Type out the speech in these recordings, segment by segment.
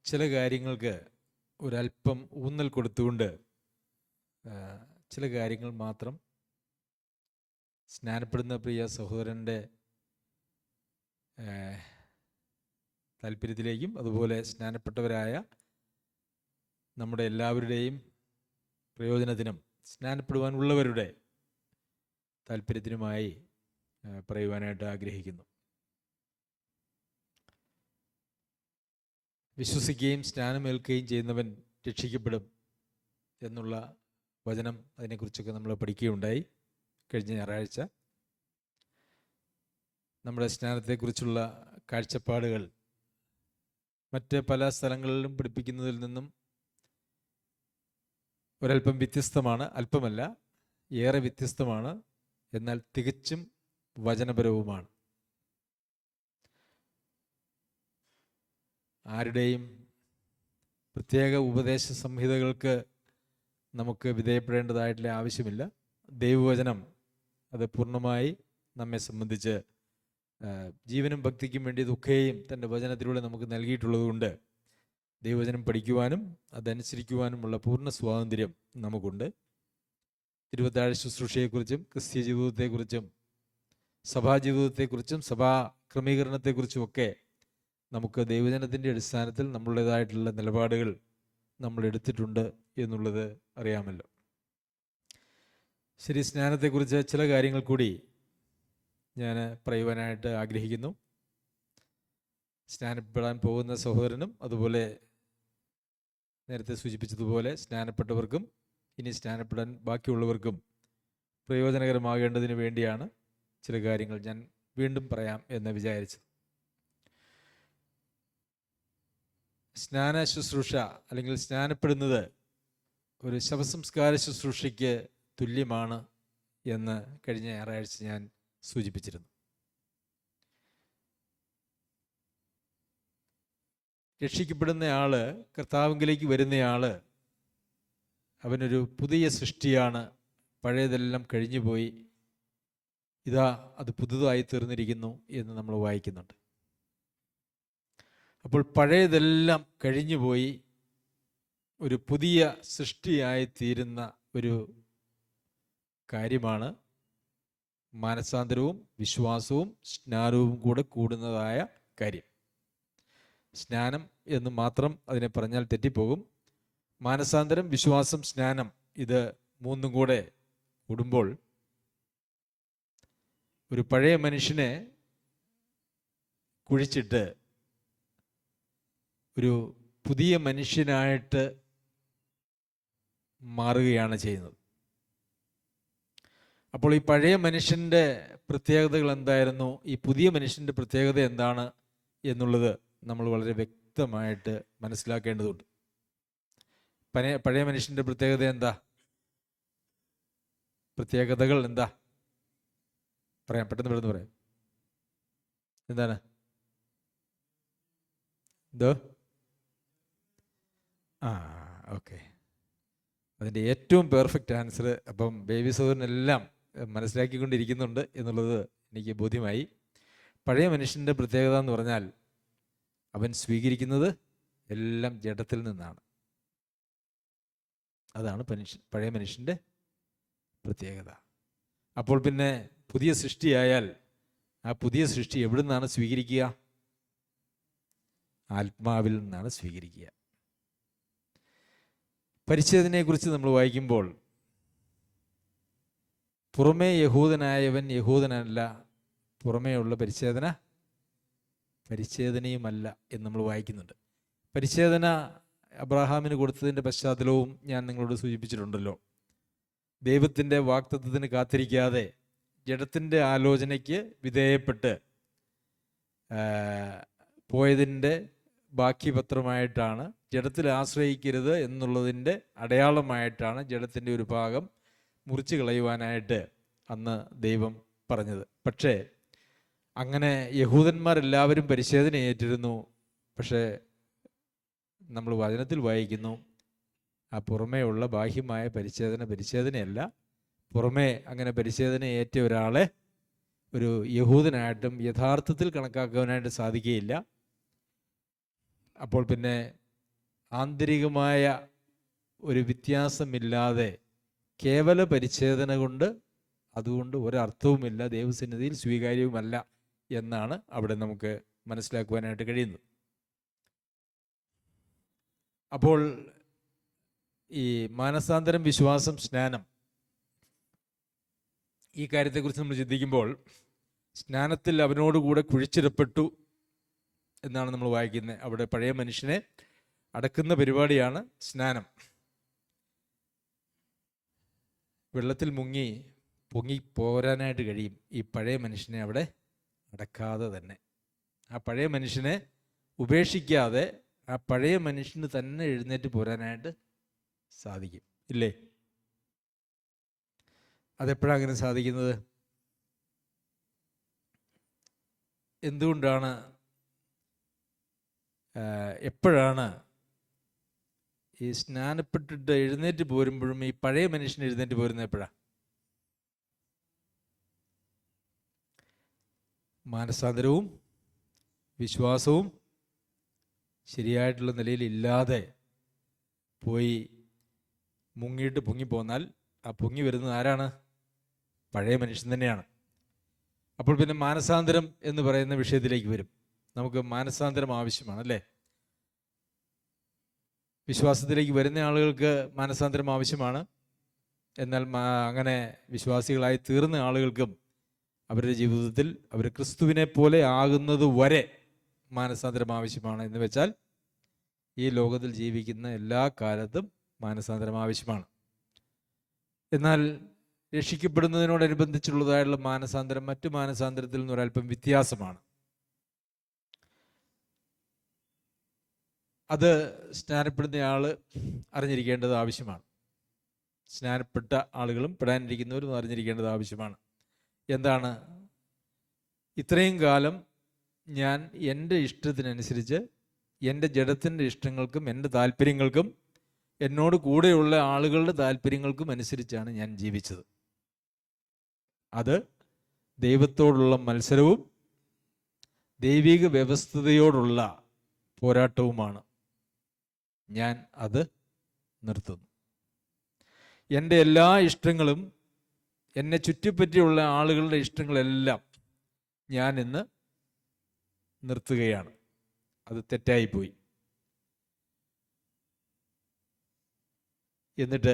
ചില കാര്യങ്ങൾക്ക് ഒരല്പം ഊന്നൽ കൊടുത്തുകൊണ്ട് ചില കാര്യങ്ങൾ മാത്രം സ്നാനപ്പെടുന്ന പ്രിയ സഹോദരൻ്റെ താല്പര്യത്തിലേക്കും അതുപോലെ സ്നാനപ്പെട്ടവരായ നമ്മുടെ എല്ലാവരുടെയും പ്രയോജനത്തിനും സ്നാനപ്പെടുവാനുള്ളവരുടെ താല്പര്യത്തിനുമായി പറയുവാനായിട്ട് ആഗ്രഹിക്കുന്നു. വിശ്വസിക്കുകയും സ്നാനമേൽക്കുകയും ചെയ്യുന്നവൻ രക്ഷിക്കപ്പെടും എന്നുള്ള വചനം, അതിനെക്കുറിച്ചൊക്കെ നമ്മൾ പഠിക്കുകയുണ്ടായി കഴിഞ്ഞ ഞായറാഴ്ച. നമ്മുടെ സ്നാനത്തെക്കുറിച്ചുള്ള കാഴ്ചപ്പാടുകൾ മറ്റ് പല സ്ഥലങ്ങളിലും പഠിപ്പിക്കുന്നതിൽ നിന്നും ഒരല്പം വ്യത്യസ്തമാണ്. അല്പമല്ല, ഏറെ വ്യത്യസ്തമാണ്. എന്നാൽ തികച്ചും വചനപരവുമാണ്. ആരുടെയും പ്രത്യേക ഉപദേശ സംഹിതകൾക്ക് നമുക്ക് വിധേയപ്പെടേണ്ടതായിട്ടുള്ള ആവശ്യമില്ല. ദൈവവചനം അത് പൂർണ്ണമായി നമ്മെ സംബന്ധിച്ച് ജീവനും ഭക്തിക്കും വേണ്ടി ദുഃഖയും തൻ്റെ വചനത്തിലൂടെ നമുക്ക് നൽകിയിട്ടുള്ളതുകൊണ്ട് ദൈവവചനം പഠിക്കുവാനും അതനുസരിക്കുവാനുമുള്ള പൂർണ്ണ സ്വാതന്ത്ര്യം നമുക്കുണ്ട്. തിരുവത്താഴ ശുശ്രൂഷയെക്കുറിച്ചും ക്രിസ്തീയ ജീവിതത്തെക്കുറിച്ചും സഭാജീവിതത്തെക്കുറിച്ചും സഭാ ക്രമീകരണത്തെക്കുറിച്ചുമൊക്കെ നമുക്ക് ദൈവവചനത്തിൻ്റെ അടിസ്ഥാനത്തിൽ നമ്മളുടേതായിട്ടുള്ള നിലപാടുകൾ നമ്മൾ എടുത്തിട്ടുണ്ട് എന്നുള്ളത് അറിയാമല്ലോ. ശരി, സ്നാനത്തെക്കുറിച്ച് ചില കാര്യങ്ങൾ കൂടി ഞാൻ പറയുവാനായിട്ട് ആഗ്രഹിക്കുന്നു. സ്നാനപ്പെടാൻ പോകുന്ന സഹോദരനും അതുപോലെ നേരത്തെ സൂചിപ്പിച്ചതുപോലെ സ്നാനപ്പെട്ടവർക്കും ഇനി സ്നാനപ്പെടാൻ ബാക്കിയുള്ളവർക്കും പ്രയോജനകരമാകേണ്ടതിന് വേണ്ടിയാണ് ചില കാര്യങ്ങൾ ഞാൻ വീണ്ടും പറയാം എന്ന് വിചാരിച്ചത്. സ്നാന ശുശ്രൂഷ അല്ലെങ്കിൽ സ്നാനപ്പെടുന്നത് ഒരു ശവസംസ്കാര ശുശ്രൂഷയ്ക്ക് തുല്യമാണ് എന്ന് കഴിഞ്ഞ ഞായറാഴ്ച ഞാൻ സൂചിപ്പിച്ചിരുന്നു. രക്ഷിക്കപ്പെടുന്നയാള്, കർത്താവിലേക്ക് വരുന്നയാള്, അവനൊരു പുതിയ സൃഷ്ടിയാണ്. പഴയതെല്ലാം കഴിഞ്ഞുപോയി, ഇതാ അത് പുതുതായി തീർന്നിരിക്കുന്നു എന്ന് നമ്മൾ വായിക്കുന്നുണ്ട്. അപ്പോൾ പഴയതെല്ലാം കഴിഞ്ഞുപോയി ഒരു പുതിയ സൃഷ്ടിയായി തീരുന്ന ഒരു കാര്യമാണ് മാനസാന്തരവും വിശ്വാസവും സ്നാനവും കൂടെ കൂടുന്നതായ കാര്യം. സ്നാനം എന്ന് മാത്രം അതിനെ പറഞ്ഞാൽ തെറ്റിപ്പോകും. മാനസാന്തരം, വിശ്വാസം, സ്നാനം, ഇത് മൂന്നും കൂടെ കൂടുമ്പോൾ ഒരു പഴയ മനുഷ്യനെ കുഴിച്ചിട്ട് ഒരു പുതിയ മനുഷ്യനായിട്ട് മാറുകയാണ് ചെയ്യുന്നത്. അപ്പോൾ ഈ പഴയ മനുഷ്യൻ്റെ പ്രത്യേകതകൾ എന്തായിരുന്നു, ഈ പുതിയ മനുഷ്യൻ്റെ പ്രത്യേകത എന്താണ് എന്നുള്ളത് നമ്മൾ വളരെ വ്യക്തമായിട്ട് മനസ്സിലാക്കേണ്ടതുണ്ട്. പഴയ മനുഷ്യൻ്റെ പ്രത്യേകത എന്താ? പ്രത്യേകതകൾ എന്താ? പറയാം, പെട്ടെന്ന് പറയാം. എന്താണ്? ഓക്കെ, അതിൻ്റെ ഏറ്റവും പെർഫെക്റ്റ് ആൻസർ അപ്പം ബേബി സഹോദരനെല്ലാം മനസ്സിലാക്കിക്കൊണ്ടിരിക്കുന്നുണ്ട് എന്നുള്ളത് എനിക്ക് ബോധ്യമായി. പഴയ മനുഷ്യൻ്റെ പ്രത്യേകത എന്ന് പറഞ്ഞാൽ അവൻ സ്വീകരിക്കുന്നത് എല്ലാം ജഡത്തിൽ നിന്നാണ്. അതാണ് പഴയ മനുഷ്യൻ്റെ പ്രത്യേകത. അപ്പോൾ പിന്നെ പുതിയ സൃഷ്ടിയായാൽ ആ പുതിയ സൃഷ്ടി എവിടെ നിന്നാണ് സ്വീകരിക്കുക? ആത്മാവിൽ നിന്നാണ് സ്വീകരിക്കുക. പരിച്ഛേദനയെക്കുറിച്ച് നമ്മൾ വായിക്കുമ്പോൾ പുറമേ യഹൂദനായവൻ യഹൂദനല്ല, പുറമേയുള്ള പരിച്ഛേദനയുമല്ല എന്ന് നമ്മൾ വായിക്കുന്നുണ്ട്. പരിച്ഛേദന അബ്രാഹാമിന് കൊടുത്തതിൻ്റെ പശ്ചാത്തലവും ഞാൻ നിങ്ങളോട് സൂചിപ്പിച്ചിട്ടുണ്ടല്ലോ. ദൈവത്തിൻ്റെ വാഗ്ദത്തത്തിന് കാത്തിരിക്കാതെ ജഡത്തിൻ്റെ ആലോചനയ്ക്ക് വിധേയപ്പെട്ട് പോയതിൻ്റെ ബാക്കി പത്രമായിട്ടാണ്, ജഡത്തിൽ ആശ്രയിക്കരുത് എന്നുള്ളതിൻ്റെ അടയാളമായിട്ടാണ് ജഡത്തിൻ്റെ ഒരു ഭാഗം മുറിച്ച് കളയുവാനായിട്ട് അന്ന് ദൈവം പറഞ്ഞത്. പക്ഷേ അങ്ങനെ യഹൂദന്മാരെല്ലാവരും പരിച്ഛേദന ഏറ്റിരുന്നു. പക്ഷേ നമ്മൾ വചനത്തിൽ വായിക്കുന്നു, ആ പുറമേ ഉള്ള ബാഹ്യമായ പരിച്ഛേദനയല്ല. പുറമേ അങ്ങനെ പരിച്ഛേദന ഏറ്റ ഒരാളെ ഒരു യഹൂദനായിട്ടും യഥാർത്ഥത്തിൽ കണക്കാക്കുവാനായിട്ട് സാധിക്കുകയില്ല. അപ്പോൾ പിന്നെ ആന്തരികമായ ഒരു വ്യത്യാസമില്ലാതെ കേവല പരിച്ഛേദന കൊണ്ട് അതുകൊണ്ട് ഒരർത്ഥവുമില്ല, ദൈവസന്നിധിയിൽ സ്വീകാര്യവുമല്ല എന്നാണ് അവിടെ നമുക്ക് മനസ്സിലാക്കുവാനായിട്ട് കഴിയുന്നത്. അപ്പോൾ ഈ മാനസാന്തരം, വിശ്വാസം, സ്നാനം, ഈ കാര്യത്തെക്കുറിച്ച് നമ്മൾ ചിന്തിക്കുമ്പോൾ സ്നാനത്തിൽ അവനോടുകൂടെ കുഴിച്ചിടപ്പെട്ടു എന്നാണ് നമ്മൾ വായിക്കുന്നത്. അവിടെ പഴയ മനുഷ്യനെ അടക്കുന്ന പരിപാടിയാണ് സ്നാനം. വെള്ളത്തിൽ പൊങ്ങി പോരാനായിട്ട് കഴിയും ഈ പഴയ മനുഷ്യനെ അവിടെ അടക്കാതെ തന്നെ. ആ പഴയ മനുഷ്യനെ ഉപേക്ഷിക്കാതെ ആ പഴയ മനുഷ്യന് തന്നെ എഴുന്നേറ്റ് പോരാനായിട്ട് സാധിക്കും, ഇല്ലേ? അതെപ്പോഴാണ് അങ്ങനെ സാധിക്കുന്നത്? എന്തുകൊണ്ടാണ്, എപ്പോഴാണ് ഈ സ്നാനപ്പെട്ടിട്ട് എഴുന്നേറ്റ് പോരുമ്പോഴും ഈ പഴയ മനുഷ്യൻ എഴുന്നേറ്റ് പോരുന്നത് എപ്പോഴാണ്? മാനസാന്തരവും വിശ്വാസവും ശരിയായിട്ടുള്ള നിലയിൽ ഇല്ലാതെ പോയി മുങ്ങിയിട്ട് പൊങ്ങിപ്പോന്നാൽ ആ പൊങ്ങി വരുന്നത് ആരാണ്? പഴയ മനുഷ്യൻ തന്നെയാണ്. അപ്പോൾ പിന്നെ മാനസാന്തരം എന്ന് പറയുന്ന വിഷയത്തിലേക്ക് വരും. നമുക്ക് മാനസാന്തരം ആവശ്യമാണ്, അല്ലേ? വിശ്വാസത്തിലേക്ക് വരുന്ന ആളുകൾക്ക് മാനസാന്തരം ആവശ്യമാണ്. എന്നാൽ അങ്ങനെ വിശ്വാസികളായി തീർന്ന ആളുകൾക്കും അവരുടെ ജീവിതത്തിൽ അവർ ക്രിസ്തുവിനെ പോലെ ആകുന്നത് വരെ മാനസാന്തരം ആവശ്യമാണ്. എന്ന് വെച്ചാൽ ഈ ലോകത്തിൽ ജീവിക്കുന്ന എല്ലാ കാലത്തും മാനസാന്തരം ആവശ്യമാണ്. എന്നാൽ രക്ഷിക്കപ്പെടുന്നതിനോടനുബന്ധിച്ചുള്ളതായുള്ള മാനസാന്തരം മറ്റു മാനസാന്തരത്തിൽ നിന്ന് ഒരല്പം വ്യത്യാസമാണ്. അത് സ്നാനപ്പെടുന്ന ആൾ അറിഞ്ഞിരിക്കേണ്ടത് ആവശ്യമാണ്. സ്നാനപ്പെട്ട ആളുകളും പെടാനിരിക്കുന്നവരും അറിഞ്ഞിരിക്കേണ്ടത് ആവശ്യമാണ്. എന്താണ്? ഇത്രയും കാലം ഞാൻ എൻ്റെ ഇഷ്ടത്തിനനുസരിച്ച്, എൻ്റെ ജഡത്തിൻ്റെ ഇഷ്ടങ്ങൾക്കും എൻ്റെ താല്പര്യങ്ങൾക്കും എന്നോട് കൂടെയുള്ള ആളുകളുടെ താല്പര്യങ്ങൾക്കും അനുസരിച്ചാണ് ഞാൻ ജീവിച്ചത്. അത് ദൈവത്തോടുള്ള മത്സരവും ദൈവിക വ്യവസ്ഥതയോടുള്ള പോരാട്ടവുമാണ്. ഞാൻ അത് നിർത്തുന്നു. എൻ്റെ എല്ലാ ഇഷ്ടങ്ങളും, എന്നെ ചുറ്റിപ്പറ്റിയുള്ള ആളുകളുടെ ഇഷ്ടങ്ങളെല്ലാം ഞാൻ ഇന്ന് നിർത്തുകയാണ്. അത് തെറ്റായിപ്പോയി. എന്നിട്ട്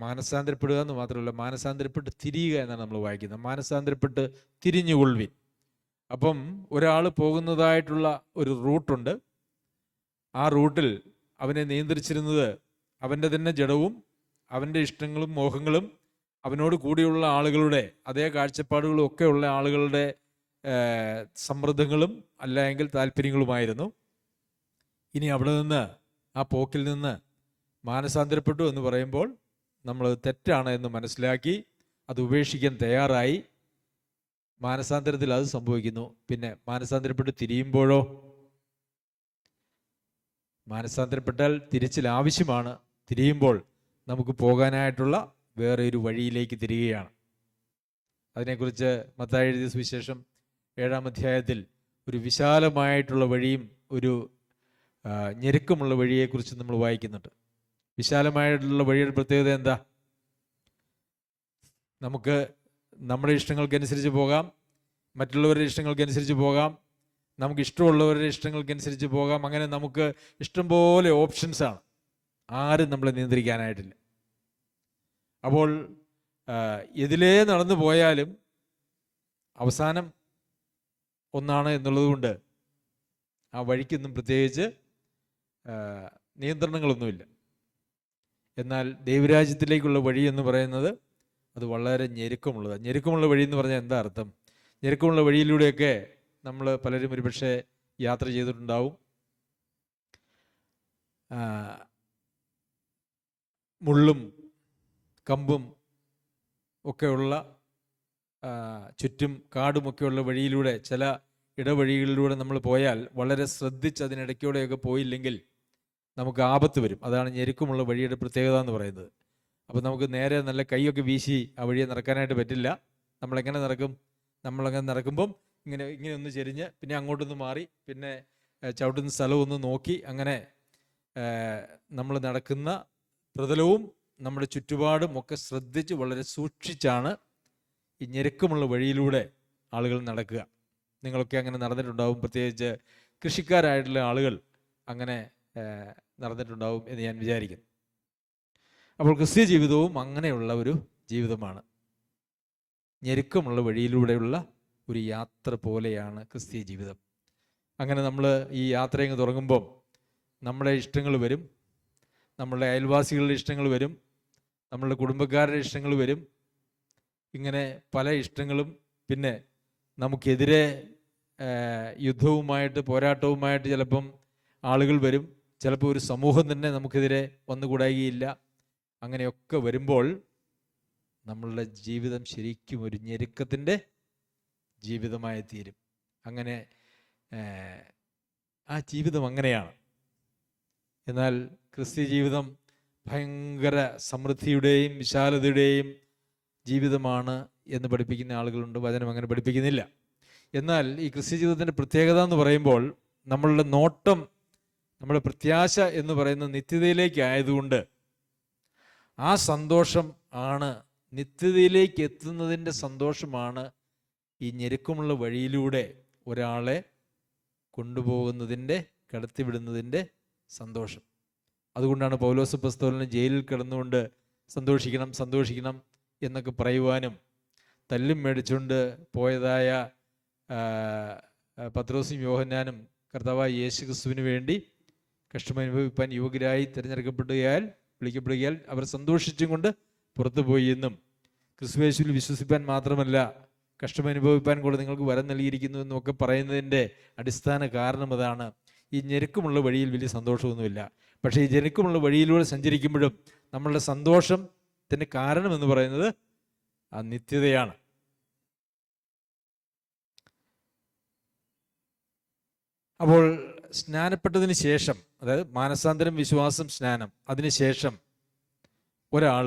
മാനസാന്തരപ്പെടുക എന്ന് മാത്രമല്ല, മാനസാന്തരപ്പെട്ട് തിരിയുക എന്നാണ് നമ്മൾ വായിക്കുന്നത്. മാനസാന്തരപ്പെട്ട് തിരിഞ്ഞുകൊള്ളുവിൻ. അപ്പം ഒരാൾ പോകുന്നതായിട്ടുള്ള ഒരു റൂട്ടുണ്ട്. ആ റൂട്ടിൽ അവനെ നിയന്ത്രിച്ചിരുന്നത് അവൻ്റെ തന്നെ ജഡവും അവൻ്റെ ഇഷ്ടങ്ങളും മോഹങ്ങളും അവനോട് കൂടിയുള്ള ആളുകളുടെ അതേ കാഴ്ചപ്പാടുകളും ഒക്കെ ഉള്ള ആളുകളുടെ സമ്മർദ്ദങ്ങളും അല്ലെങ്കിൽ താല്പര്യങ്ങളുമായിരുന്നു. ഇനി അവിടെ നിന്ന്, ആ പോക്കിൽ നിന്ന് മാനസാന്തരപ്പെട്ടു എന്ന് പറയുമ്പോൾ നമ്മൾ തെറ്റാണ് എന്ന് മനസ്സിലാക്കി അത് ഉപേക്ഷിക്കാൻ തയ്യാറായി. മാനസാന്തരത്തിൽ അത് സംഭവിക്കുന്നു. പിന്നെ മാനസാന്തരപ്പെട്ട് തിരിയുമ്പോഴോ? മാനസാന്തരപ്പെട്ടാൽ തിരിച്ചിൽ ആവശ്യമാണ്. തിരിയുമ്പോൾ നമുക്ക് പോകാനായിട്ടുള്ള വേറെ ഒരു വഴിയിലേക്ക് തിരികുകയാണ്. അതിനെക്കുറിച്ച് മത്തായി എഴുതിയ സുവിശേഷം 7-ാം അധ്യായത്തിൽ ഒരു വിശാലമായിട്ടുള്ള വഴിയും ഒരു ഞെരുക്കമുള്ള വഴിയെക്കുറിച്ച് നമ്മൾ വായിക്കുന്നുണ്ട്. വിശാലമായിട്ടുള്ള വഴിയുടെ പ്രത്യേകത എന്താ? നമുക്ക് നമ്മുടെ ഇഷ്ടങ്ങൾക്കനുസരിച്ച് പോകാം, മറ്റുള്ളവരുടെ ഇഷ്ടങ്ങൾക്കനുസരിച്ച് പോകാം, നമുക്ക് ഇഷ്ടമുള്ളവരുടെ ഇഷ്ടങ്ങൾക്കനുസരിച്ച് പോകാം. അങ്ങനെ നമുക്ക് ഇഷ്ടംപോലെ ഓപ്ഷൻസാണ്. ആരും നമ്മളെ നിയന്ത്രിക്കാനായിട്ടില്ല. അപ്പോൾ എതിലേ നടന്നു പോയാലും അവസാനം ഒന്നാണ് എന്നുള്ളത് കൊണ്ട് ആ വഴിക്കൊന്നും പ്രത്യേകിച്ച് നിയന്ത്രണങ്ങളൊന്നുമില്ല. എന്നാൽ ദൈവരാജ്യത്തിലേക്കുള്ള വഴി എന്ന് പറയുന്നത് അത് വളരെ ഞെരുക്കമുള്ളതാണ്. ഞെരുക്കമുള്ള വഴി എന്ന് പറഞ്ഞാൽ എന്താ അർത്ഥം? ഞെരുക്കമുള്ള വഴിയിലൂടെയൊക്കെ നമ്മൾ പലരും ഒരുപക്ഷെ യാത്ര ചെയ്തിട്ടുണ്ടാവും. മുള്ളും കമ്പും ഒക്കെയുള്ള ചുറ്റും കാടുമൊക്കെയുള്ള വഴിയിലൂടെ, ചില ഇടവഴികളിലൂടെ നമ്മൾ പോയാൽ വളരെ ശ്രദ്ധിച്ച് അതിനിടയ്ക്കൂടെയൊക്കെ പോയില്ലെങ്കിൽ നമുക്ക് ആപത്ത് വരും. അതാണ് ഞെരുക്കമുള്ള വഴിയുടെ പ്രത്യേകത എന്ന് പറയുന്നത്. അപ്പോൾ നമുക്ക് നേരെ നല്ല കൈയൊക്കെ വീശി ആ വഴിയെ നടക്കാനായിട്ട് പറ്റില്ല. നമ്മളെങ്ങനെ നടക്കും? നമ്മളങ്ങനെ നടക്കുമ്പം ഇങ്ങനെ ഒന്ന് ചെരിഞ്ഞ് പിന്നെ അങ്ങോട്ടൊന്ന് മാറി പിന്നെ ചവിട്ടുന്ന സ്ഥലം ഒന്ന് നോക്കി അങ്ങനെ നമ്മൾ നടക്കുന്ന പ്രതലവും നമ്മുടെ ചുറ്റുപാടും ഒക്കെ ശ്രദ്ധിച്ച് വളരെ സൂക്ഷിച്ചാണ് ഈ ഞെരുക്കമുള്ള വഴിയിലൂടെ ആളുകൾ നടക്കുക. നിങ്ങളൊക്കെ അങ്ങനെ നടന്നിട്ടുണ്ടാവും, പ്രത്യേകിച്ച് കൃഷിക്കാരായിട്ടുള്ള ആളുകൾ അങ്ങനെ നടന്നിട്ടുണ്ടാവും എന്ന് ഞാൻ വിചാരിക്കുന്നു. അപ്പോൾ ക്രിസ്തീയ ജീവിതവും അങ്ങനെയുള്ള ഒരു ജീവിതമാണ്. ഞെരുക്കമുള്ള വഴിയിലൂടെയുള്ള ഒരു യാത്ര പോലെയാണ് ക്രിസ്തീയ ജീവിതം. അങ്ങനെ നമ്മൾ ഈ യാത്രയങ്ങ് തുടങ്ങുമ്പം നമ്മുടെ ഇഷ്ടങ്ങൾ വരും, നമ്മളുടെ അയൽവാസികളുടെ ഇഷ്ടങ്ങൾ വരും, നമ്മളുടെ കുടുംബക്കാരുടെ ഇഷ്ടങ്ങൾ വരും. ഇങ്ങനെ പല ഇഷ്ടങ്ങളും, പിന്നെ നമുക്കെതിരെ യുദ്ധവുമായിട്ട് പോരാട്ടവുമായിട്ട് ചിലപ്പം ആളുകൾ വരും. ചിലപ്പോൾ ഒരു സമൂഹം തന്നെ നമുക്കെതിരെ വന്നുകൂടായികയില്ല. അങ്ങനെയൊക്കെ വരുമ്പോൾ നമ്മളുടെ ജീവിതം ശരിക്കും ഒരു ഞെരുക്കത്തിൻ്റെ ജീവിതമായി തീരും. അങ്ങനെ ആ ജീവിതം അങ്ങനെയാണ്. എന്നാൽ ക്രിസ്തീയ ജീവിതം ഭയങ്കര സമൃദ്ധിയുടെയും വിശാലതയുടെയും ജീവിതമാണ് എന്ന് പഠിപ്പിക്കുന്ന ആളുകളുണ്ട്. വചനം അങ്ങനെ പഠിപ്പിക്കുന്നില്ല. എന്നാൽ ഈ ക്രിസ്തീയ ജീവിതത്തിൻ്റെ പ്രത്യേകത എന്ന് പറയുമ്പോൾ നമ്മളുടെ നോട്ടം, നമ്മുടെ പ്രത്യാശ എന്ന് പറയുന്ന നിത്യതയിലേക്ക് ആയതുകൊണ്ട് ആ സന്തോഷം ആണ്, നിത്യതയിലേക്ക് എത്തുന്നതിൻ്റെ സന്തോഷമാണ് ഈ ഞെരുക്കമുള്ള വഴിയിലൂടെ ഒരാളെ കൊണ്ടുപോകുന്നതിൻ്റെ, കടത്തിവിടുന്നതിൻ്റെ സന്തോഷം. അതുകൊണ്ടാണ് പൗലോസ് അപ്പോസ്തലൻ ജയിലിൽ കിടന്നുകൊണ്ട് സന്തോഷിക്കണം സന്തോഷിക്കണം എന്നൊക്കെ പറയുവാനും, തല്ലും മേടിച്ചുകൊണ്ട് പോയതായ പത്രോസും യോഹന്നാനും കർത്താവായ യേശു ക്രിസ്തുവിന് വേണ്ടി കഷ്ടമനുഭവിപ്പാൻ യോഗ്യരായി വിളിക്കപ്പെടുകയാൽ അവർ സന്തോഷിച്ചും കൊണ്ട് പുറത്തു പോയി എന്നും, ക്രിസ്തുയേശുവിൽ വിശ്വസിപ്പാൻ മാത്രമല്ല കഷ്ടമനുഭവിപ്പാൻ കൂടെ നിങ്ങൾക്ക് വരം നൽകിയിരിക്കുന്നു എന്നും ഒക്കെ പറയുന്നതിൻ്റെ അടിസ്ഥാന കാരണം അതാണ്. ഈ ഞെരുക്കമുള്ള വഴിയിൽ വലിയ സന്തോഷമൊന്നുമില്ല. പക്ഷേ ഈ ഞെരുക്കമുള്ള വഴിയിലൂടെ സഞ്ചരിക്കുമ്പോഴും നമ്മളുടെ സന്തോഷത്തിന് കാരണമെന്ന് പറയുന്നത് ആ നിത്യതയാണ്. അപ്പോൾ സ്നാനപ്പെട്ടതിന് ശേഷം, അതായത് മാനസാന്തരം, വിശ്വാസം, സ്നാനം, അതിനുശേഷം ഒരാൾ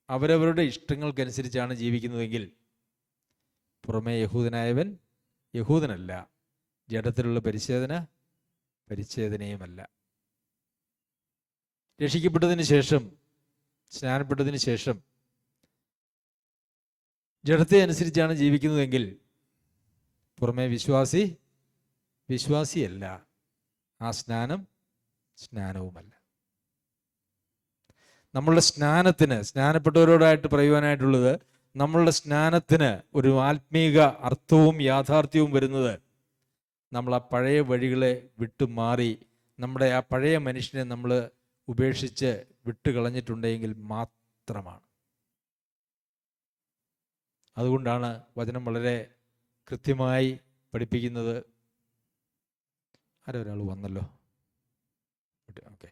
അവരവരുടെ ഇഷ്ടങ്ങൾക്കനുസരിച്ചാണ് ജീവിക്കുന്നതെങ്കിൽ പുറമേ യഹൂദനായവൻ യഹൂദനല്ല, ജഡത്തിലുള്ള പരിച്ഛേദനയുമല്ല. രക്ഷിക്കപ്പെട്ടതിന് ശേഷം, സ്നാനപ്പെട്ടതിന് ശേഷം ജഡത്തെ അനുസരിച്ചാണ് ജീവിക്കുന്നതെങ്കിൽ പുറമേ വിശ്വാസിയല്ല, ആ സ്നാനവുമല്ല. നമ്മളുടെ സ്നാനപ്പെട്ടവരോടായിട്ട് പറയുവാനായിട്ടുള്ളത്, നമ്മളുടെ സ്നാനത്തിന് ഒരു ആത്മീക അർത്ഥവും യാഥാർത്ഥ്യവും വരുന്നത് നമ്മൾ ആ പഴയ വഴികളെ വിട്ടുമാറി നമ്മുടെ ആ പഴയ മനുഷ്യനെ നമ്മൾ ഉപേക്ഷിച്ച് വിട്ടുകളഞ്ഞിട്ടുണ്ടെങ്കിൽ മാത്രമാണ്. അതുകൊണ്ടാണ് വചനം വളരെ കൃത്യമായി പഠിപ്പിക്കുന്നത്. ഒരാൾ വന്നല്ലോ, ഓക്കെ.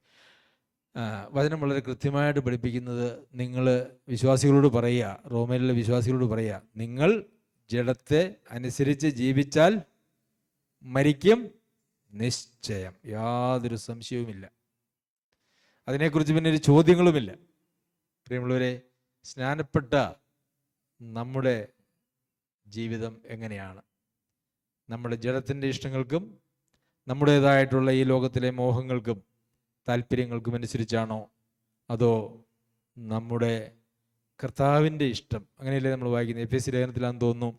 വചനം വളരെ കൃത്യമായിട്ട് പഠിപ്പിക്കുന്നത്, നിങ്ങൾ വിശ്വാസികളോട് പറയുക, റോമയിലുള്ള വിശ്വാസികളോട് പറയുക, നിങ്ങൾ ജഡത്തെ അനുസരിച്ച് ജീവിച്ചാൽ മരിക്കും നിശ്ചയം, യാതൊരു സംശയവുമില്ല. അതിനെക്കുറിച്ച് പിന്നെ ഒരു ചോദ്യങ്ങളുമില്ല. പ്രിയമുള്ളവരെ, സ്നാനപ്പെട്ട നമ്മുടെ ജീവിതം എങ്ങനെയാണ്? നമ്മുടെ ജഡത്തിൻ്റെ ഇഷ്ടങ്ങൾക്കും നമ്മുടേതായിട്ടുള്ള ഈ ലോകത്തിലെ മോഹങ്ങൾക്കും താല്പര്യങ്ങൾക്കും അനുസരിച്ചാണോ, അതോ നമ്മുടെ കർത്താവിൻ്റെ ഇഷ്ടം? അങ്ങനെയല്ലേ നമ്മൾ വായിക്കുന്നത്? എഫേസ്യ ലേഖനത്തിലാണെന്ന് തോന്നുന്നു,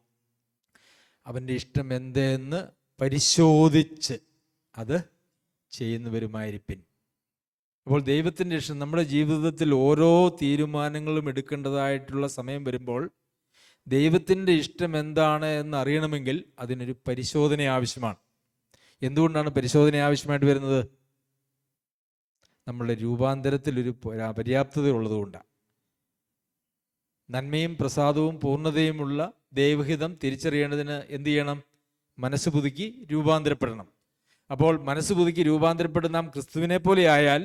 അവൻ്റെ ഇഷ്ടം എന്തെന്ന് പരിശോധിച്ച് അത് ചെയ്യുന്നവരുമായിരിപ്പിൻ. അപ്പോൾ ദൈവത്തിൻ്റെ ഇഷ്ടം, നമ്മുടെ ജീവിതത്തിൽ ഓരോ തീരുമാനങ്ങളും എടുക്കേണ്ടതായിട്ടുള്ള സമയം വരുമ്പോൾ ദൈവത്തിൻ്റെ ഇഷ്ടം എന്താണ് എന്ന് അറിയണമെങ്കിൽ അതിനൊരു പരിശോധന ആവശ്യമാണ്. എന്തുകൊണ്ടാണ് പരിശോധന ആവശ്യമായിട്ട് വരുന്നത്? നമ്മളുടെ രൂപാന്തരത്തിൽ ഒരു പര്യാപ്തത ഉള്ളതുകൊണ്ടാണ്. നന്മയും പ്രസാദവും പൂർണ്ണതയുമുള്ള ദൈവഹിതം തിരിച്ചറിയേണ്ടതിന് എന്ത് ചെയ്യണം? മനസ്സ് പുതുക്കി രൂപാന്തരപ്പെടണം. അപ്പോൾ മനസ്സ് പുതുക്കി രൂപാന്തരപ്പെട്ട് നാം ക്രിസ്തുവിനെ പോലെ ആയാൽ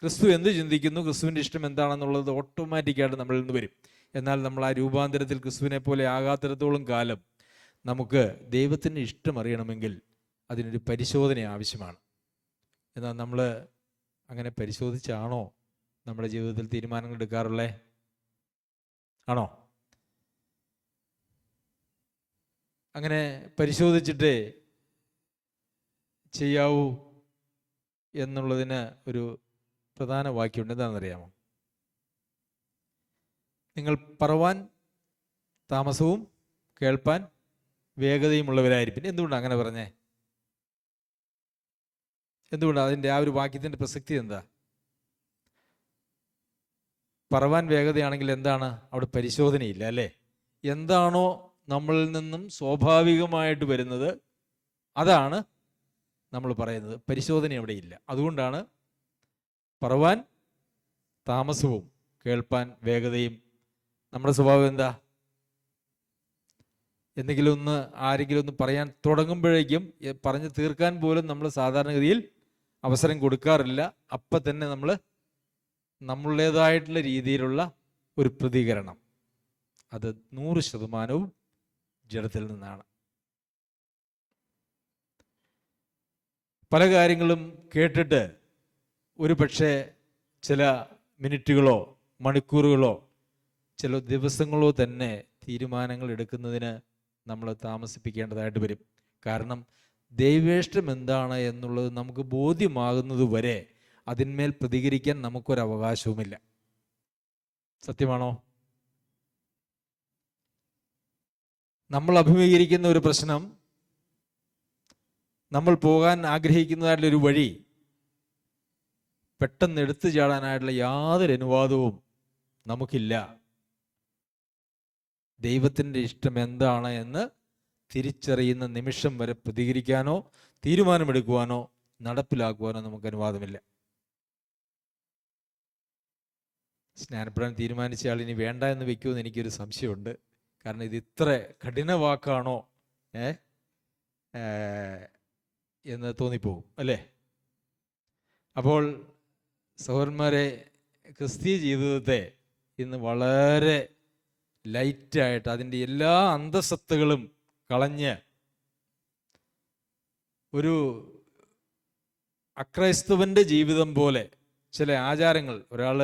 ക്രിസ്തു എന്ത് ചിന്തിക്കുന്നു, ക്രിസ്തുവിൻ്റെ ഇഷ്ടം എന്താണെന്നുള്ളത് ഓട്ടോമാറ്റിക്കായിട്ട് നമ്മളിൽ നിന്ന് വരും. എന്നാൽ നമ്മൾ ആ രൂപാന്തരത്തിൽ ക്രിസ്തുവിനെ പോലെ ആകാത്തിടത്തോളം കാലം നമുക്ക് ദൈവത്തിൻ്റെ ഇഷ്ടം അറിയണമെങ്കിൽ അതിനൊരു പരിശോധന ആവശ്യമാണ്. എന്നാൽ നമ്മൾ അങ്ങനെ പരിശോധിച്ചാണോ നമ്മുടെ ജീവിതത്തിൽ തീരുമാനങ്ങൾ എടുക്കാറുള്ളത്? ആണോ? അങ്ങനെ പരിശോധിച്ചിട്ടേ ചെയ്യാവൂ എന്നുള്ളതിന് ഒരു പ്രധാന വാക്യമുണ്ട്. എന്താണെന്നറിയാമോ? നിങ്ങൾ പറവാൻ താമസവും കേൾപ്പാൻ വേഗതയുമുള്ളവരായിരിക്കും. എന്തുകൊണ്ടാണ് അങ്ങനെ പറഞ്ഞേ? എന്തുകൊണ്ടാണ് അതിൻ്റെ ആ ഒരു വാക്യത്തിൻ്റെ പ്രസക്തി എന്താ? പറവാൻ വേഗതയാണെങ്കിൽ എന്താണ് അവിടെ? പരിശോധനയില്ല, അല്ലേ? എന്താണോ നമ്മളിൽ നിന്നും സ്വാഭാവികമായിട്ട് വരുന്നത് അതാണ് നമ്മൾ പറയുന്നത്. പരിശോധന അവിടെ ഇല്ല. അതുകൊണ്ടാണ് പറവാൻ താമസവും കേൾപ്പാൻ വേഗതയും. നമ്മുടെ സ്വഭാവം എന്താ? എന്തെങ്കിലും ഒന്ന് ആരെങ്കിലും ഒന്ന് പറയാൻ തുടങ്ങുമ്പോഴേക്കും പറഞ്ഞു തീർക്കാൻ പോലും നമ്മൾ സാധാരണഗതിയിൽ അവസരം കൊടുക്കാറില്ല. അപ്പം തന്നെ നമ്മൾ നമ്മളുടേതായിട്ടുള്ള രീതിയിലുള്ള ഒരു പ്രതികരണം, അത് 100% ജഡത്തിൽ നിന്നാണ്. പല കാര്യങ്ങളും കേട്ടിട്ട് ഒരു പക്ഷേ ചില മിനിറ്റുകളോ മണിക്കൂറുകളോ ചില ദിവസങ്ങളോ തന്നെ തീരുമാനങ്ങൾ എടുക്കുന്നതിന് നമ്മൾ താമസിപ്പിക്കേണ്ടതായിട്ട് വരും. കാരണം ദൈവേഷ്ടം എന്താണ് എന്നുള്ളത് നമുക്ക് ബോധ്യമാകുന്നത് വരെ അതിന്മേൽ പ്രതികരിക്കാൻ നമുക്കൊരവകാശവുമില്ല. സത്യമാണോ? നമ്മൾ അഭിമുഖീകരിക്കുന്ന ഒരു പ്രശ്നം, നമ്മൾ പോകാൻ ആഗ്രഹിക്കുന്നതായിട്ടുള്ളൊരു വഴി പെട്ടെന്ന് എടുത്തു ചാടാനായിട്ടുള്ള യാതൊരു അനുവാദവും നമുക്കില്ല. ദൈവത്തിൻ്റെ ഇഷ്ടം എന്താണ് എന്ന് തിരിച്ചറിയുന്ന നിമിഷം വരെ പ്രതികരിക്കാനോ തീരുമാനമെടുക്കുവാനോ നടപ്പിലാക്കുവാനോ നമുക്ക് അനുവാദമില്ല. സ്നാനപ്പെടാൻ തീരുമാനിച്ച ആൾ ഇനി വേണ്ട എന്ന് വെക്കുമെന്ന് എനിക്കൊരു സംശയമുണ്ട്. കാരണം ഇത് ഇത്ര കഠിന വാക്കാണോ എന്ന് തോന്നിപ്പോകും, അല്ലേ? അപ്പോൾ സഹോദരന്മാരെ, ക്രിസ്തീയ ജീവിതത്തെ ഇന്ന് വളരെ ലൈറ്റായിട്ട് അതിൻ്റെ എല്ലാ അന്തസത്തകളും കളഞ്ഞ് ഒരു അക്രൈസ്തവൻ്റെ ജീവിതം പോലെ ചില ആചാരങ്ങൾ, ഒരാൾ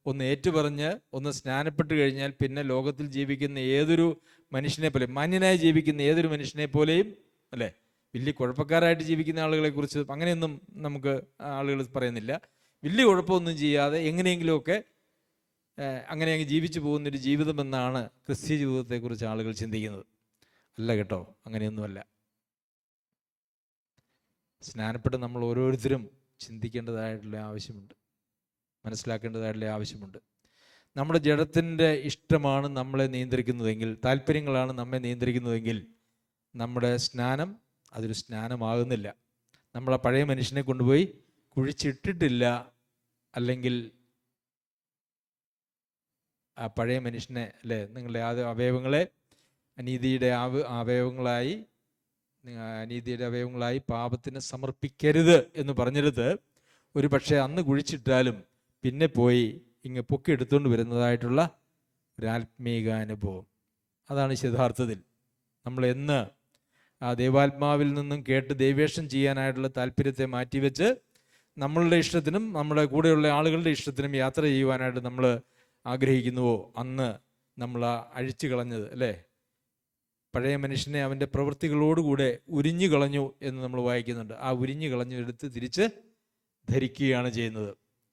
ഒന്ന് ഏറ്റുപറഞ്ഞ് ഒന്ന് സ്നാനപ്പെട്ട് കഴിഞ്ഞാൽ പിന്നെ ലോകത്തിൽ ജീവിക്കുന്ന ഏതൊരു മനുഷ്യനെ പോലെയും, മാന്യനായി ജീവിക്കുന്ന ഏതൊരു മനുഷ്യനെ പോലെയും, അല്ലേ, വലിയ കുഴപ്പക്കാരായിട്ട് ജീവിക്കുന്ന ആളുകളെ കുറിച്ച് അങ്ങനെയൊന്നും നമുക്ക് ആളുകൾ പറയുന്നില്ല. വലിയ കുഴപ്പമൊന്നും ചെയ്യാതെ എങ്ങനെയെങ്കിലുമൊക്കെ അങ്ങനെ അങ്ങ് ജീവിച്ചു പോകുന്നൊരു ജീവിതമെന്നാണ് ക്രിസ്തീയ ജീവിതത്തെക്കുറിച്ച് ആളുകൾ ചിന്തിക്കുന്നത്. അല്ല കേട്ടോ, അങ്ങനെയൊന്നുമല്ല. സ്നാനപ്പെട്ട് നമ്മൾ ഓരോരുത്തരും ചിന്തിക്കേണ്ടതായിട്ടുള്ള ആവശ്യമുണ്ട്, മനസ്സിലാക്കേണ്ടതായിട്ടുള്ള ആവശ്യമുണ്ട്. നമ്മുടെ ജഡത്തിൻ്റെ ഇഷ്ടമാണ് നമ്മളെ നിയന്ത്രിക്കുന്നതെങ്കിൽ, താല്പര്യങ്ങളാണ് നമ്മെ നിയന്ത്രിക്കുന്നതെങ്കിൽ നമ്മുടെ സ്നാനം അതൊരു സ്നാനമാകുന്നില്ല. നമ്മളെ പഴയ മനുഷ്യനെ കൊണ്ടുപോയി കുഴിച്ചിട്ടിട്ടില്ല. അല്ലെങ്കിൽ ആ പഴയ മനുഷ്യനെ, അല്ലേ, നിങ്ങളുടെ അവയവങ്ങളെ അനീതിയുടെ അവയവങ്ങളായി പാപത്തിന് സമർപ്പിക്കരുത് എന്ന് പറഞ്ഞെടുത്ത് ഒരു പക്ഷേ അന്ന് കുഴിച്ചിട്ടാലും പിന്നെ പോയി ഇങ്ങ് പൊക്കിയെടുത്തുകൊണ്ട് വരുന്നതായിട്ടുള്ള ഒരാത്മീകാനുഭവം. അതാണ് യഥാർത്ഥത്തിൽ നമ്മൾ എന്ന് ആ ദൈവാത്മാവിൽ നിന്നും കേട്ട് ദൈവേഷം ചെയ്യാനായിട്ടുള്ള താല്പര്യത്തെ മാറ്റിവെച്ച് നമ്മളുടെ ഇഷ്ടത്തിനും നമ്മുടെ കൂടെയുള്ള ആളുകളുടെ ഇഷ്ടത്തിനും യാത്ര ചെയ്യുവാനായിട്ട് നമ്മൾ ആഗ്രഹിക്കുന്നുവോ അന്ന് നമ്മൾ അഴിച്ചു കളഞ്ഞത്, അല്ലേ, പഴയ മനുഷ്യനെ അവൻ്റെ പ്രവൃത്തികളോടുകൂടെ ഉരിഞ്ഞു കളഞ്ഞു എന്ന് നമ്മൾ വായിക്കുന്നുണ്ട്. ആ ഉരിഞ്ഞു കളഞ്ഞു എടുത്ത് തിരിച്ച് ധരിക്കുകയാണ് ചെയ്യുന്നത്.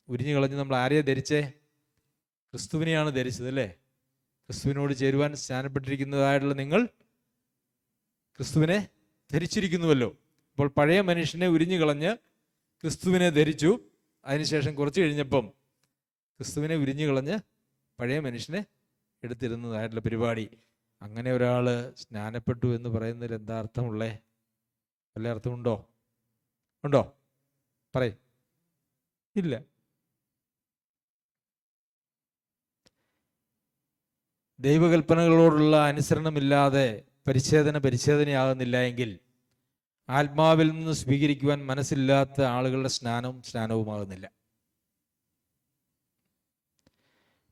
ഉരിഞ്ഞു കളഞ്ഞ് നമ്മൾ ആരെയാണ് ധരിച്ചേ? ക്രിസ്തുവിനെയാണ് ധരിച്ചത്, അല്ലേ? ക്രിസ്തുവിനോട് ചേരുവാൻ സ്നാനപ്പെട്ടിരിക്കുന്നതായിട്ടുള്ള നിങ്ങൾ ക്രിസ്തുവിനെ ധരിച്ചിരിക്കുന്നുവല്ലോ. അപ്പോൾ പഴയ മനുഷ്യനെ ഉരിഞ്ഞു കളഞ്ഞ് ക്രിസ്തുവിനെ ധരിച്ചു. അതിനുശേഷം കുറച്ച് കഴിഞ്ഞപ്പം ക്രിസ്തുവിനെ ഉരിഞ്ഞു കളഞ്ഞ് പഴയ മനുഷ്യനെ എടുത്തിരുന്നതായിട്ടുള്ള പരിപാടി. അങ്ങനെ ഒരാൾ സ്നാനപ്പെട്ടു എന്ന് പറയുന്നതിൽ എന്താ അർത്ഥമുള്ളേ? വല്ല അർത്ഥമുണ്ടോ? ഉണ്ടോ? പറയ്. ഇല്ല. ദൈവകൽപ്പനകളോടുള്ള അനുസരണമില്ലാതെ പരിച്ഛേദനയാകുന്നില്ല എങ്കിൽ ആത്മാവിൽ നിന്ന് സ്വീകരിക്കുവാൻ മനസ്സില്ലാത്ത ആളുകളുടെ സ്നാനവുമാകുന്നില്ല.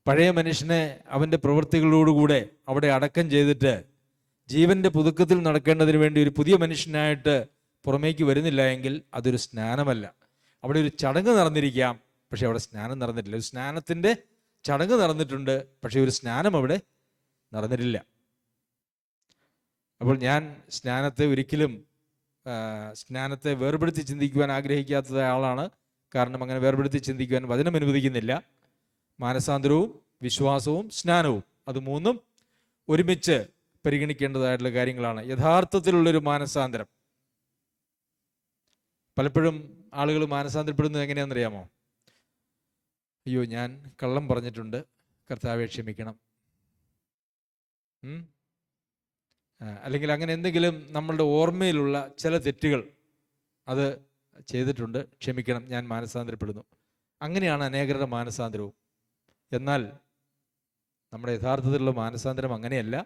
പഴയ മനുഷ്യനെ അവൻ്റെ പ്രവൃത്തികളോടുകൂടെ അവിടെ അടക്കം ചെയ്തിട്ട് ജീവൻ്റെ പുതുക്കത്തിൽ നടക്കേണ്ടതിന് വേണ്ടി ഒരു പുതിയ മനുഷ്യനായിട്ട് പുറമേക്ക് വരുന്നില്ല എങ്കിൽ അതൊരു സ്നാനമല്ല. അവിടെ ഒരു ചടങ്ങ് നടന്നിരിക്കാം, പക്ഷെ അവിടെ സ്നാനം നടന്നിട്ടില്ല. ഒരു സ്നാനത്തിൻ്റെ ചടങ്ങ് നടന്നിട്ടുണ്ട്, പക്ഷെ ഒരു സ്നാനം അവിടെ നടന്നിട്ടില്ല. അപ്പോൾ ഞാൻ സ്നാനത്തെ ഒരിക്കലും സ്നാനത്തെ വേർപെടുത്തി ചിന്തിക്കുവാൻ ആഗ്രഹിക്കാത്ത ആളാണ്. കാരണം അങ്ങനെ വേർപെടുത്തി ചിന്തിക്കുവാൻ വചനം അനുവദിക്കുന്നില്ല. മാനസാന്തരവും വിശ്വാസവും സ്നാനവും അത് മൂന്നും ഒരുമിച്ച് പരിഗണിക്കേണ്ടതായിട്ടുള്ള കാര്യങ്ങളാണ്. യഥാർത്ഥത്തിലുള്ളൊരു മാനസാന്തരം. പലപ്പോഴും ആളുകൾ മാനസാന്തരപ്പെടുന്നത് എങ്ങനെയാണെന്നറിയാമോ? അയ്യോ, ഞാൻ കള്ളം പറഞ്ഞിട്ടുണ്ട്, കർത്താവെ ക്ഷമിക്കണം. അല്ലെങ്കിൽ അങ്ങനെ എന്തെങ്കിലും നമ്മളുടെ ഓർമ്മയിലുള്ള ചില തെറ്റുകൾ അത് ചെയ്തിട്ടുണ്ട്, ക്ഷമിക്കണം, ഞാൻ മാനസാന്തരപ്പെടുന്നു. അങ്ങനെയാണ് അനേകരുടെ മാനസാന്തരവും. എന്നാൽ നമ്മുടെ യഥാർത്ഥത്തിലുള്ള മാനസാന്തരം അങ്ങനെയല്ല.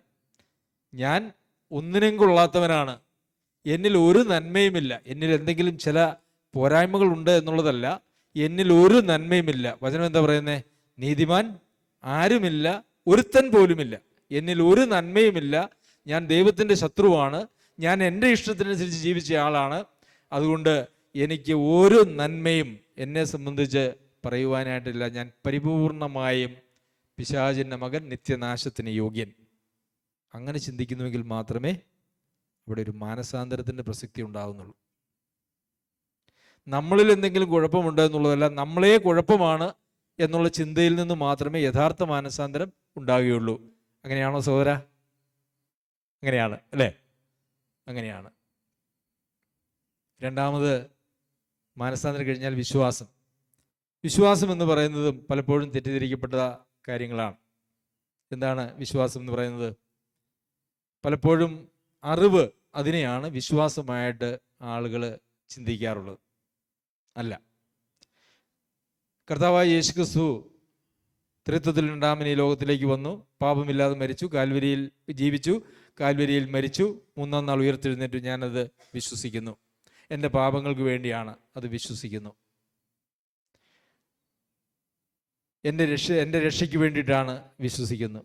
ഞാൻ ഒന്നിനും കൊള്ളാത്തവനാണ്, എന്നിൽ ഒരു നന്മയുമില്ല, എന്നിൽ എന്തെങ്കിലും ചില പോരായ്മകൾ ഉണ്ട് എന്നുള്ളതല്ല, എന്നിൽ ഒരു നന്മയുമില്ല. വചനം എന്താ പറയുന്നത്? നീതിമാൻ ആരുമില്ല, ഒരുത്തൻ പോലുമില്ല, എന്നിൽ ഒരു നന്മയുമില്ല, ഞാൻ ദൈവത്തിൻ്റെ ശത്രുവാണ്, ഞാൻ എൻ്റെ ഇഷ്ടത്തിനനുസരിച്ച് ജീവിച്ച ആളാണ്, അതുകൊണ്ട് എനിക്ക് ഒരു നന്മയും എന്നെ സംബന്ധിച്ച് പറയുവാനായിട്ടില്ല, ഞാൻ പരിപൂർണമായും പിശാചിൻ്റെ മകൻ, നിത്യനാശത്തിന് യോഗ്യൻ. അങ്ങനെ ചിന്തിക്കുന്നുവെങ്കിൽ മാത്രമേ അവിടെ ഒരു മാനസാന്തരത്തിൻ്റെ പ്രസക്തി ഉണ്ടാകുന്നുള്ളൂ. നമ്മളിൽ എന്തെങ്കിലും കുഴപ്പമുണ്ട് എന്നുള്ളതല്ല, നമ്മളെ കുഴപ്പമാണ് എന്നുള്ള ചിന്തയിൽ നിന്ന് മാത്രമേ യഥാർത്ഥ മാനസാന്തരം ഉണ്ടാകുകയുള്ളൂ. അങ്ങനെയാണോ സഹോദര? അങ്ങനെയാണ് അല്ലേ? അങ്ങനെയാണ്. രണ്ടാമത്, മാനസാന്തരം കഴിഞ്ഞാൽ വിശ്വാസം. വിശ്വാസം എന്ന് പറയുന്നതും പലപ്പോഴും തെറ്റിദ്ധരിക്കപ്പെട്ട കാര്യങ്ങളാണ്. എന്താണ് വിശ്വാസം എന്ന് പറയുന്നത്? പലപ്പോഴും അറിവ്, അതിനെയാണ് വിശ്വാസമായിട്ട് ആളുകൾ ചിന്തിക്കാറുള്ളത്. അല്ല. കർത്താവായ യേശുക്രിസ്തു ത്രിത്വത്തിൽ രണ്ടാമൻ ഈ ലോകത്തിലേക്ക് വന്നു, പാപമില്ലാതെ മരിച്ചു, കാൽവരിയിൽ ജീവിച്ചു, കാൽവരിയിൽ മരിച്ചു, മൂന്നാം നാൾ ഉയർത്തെഴുന്നേറ്റു. ഞാനത് വിശ്വസിക്കുന്നു. എൻ്റെ പാപങ്ങൾക്ക് വേണ്ടിയാണ്, അത് വിശ്വസിക്കുന്നു. എൻ്റെ രക്ഷയ്ക്ക് വേണ്ടിയിട്ടാണ് വിശ്വസിക്കുന്നു.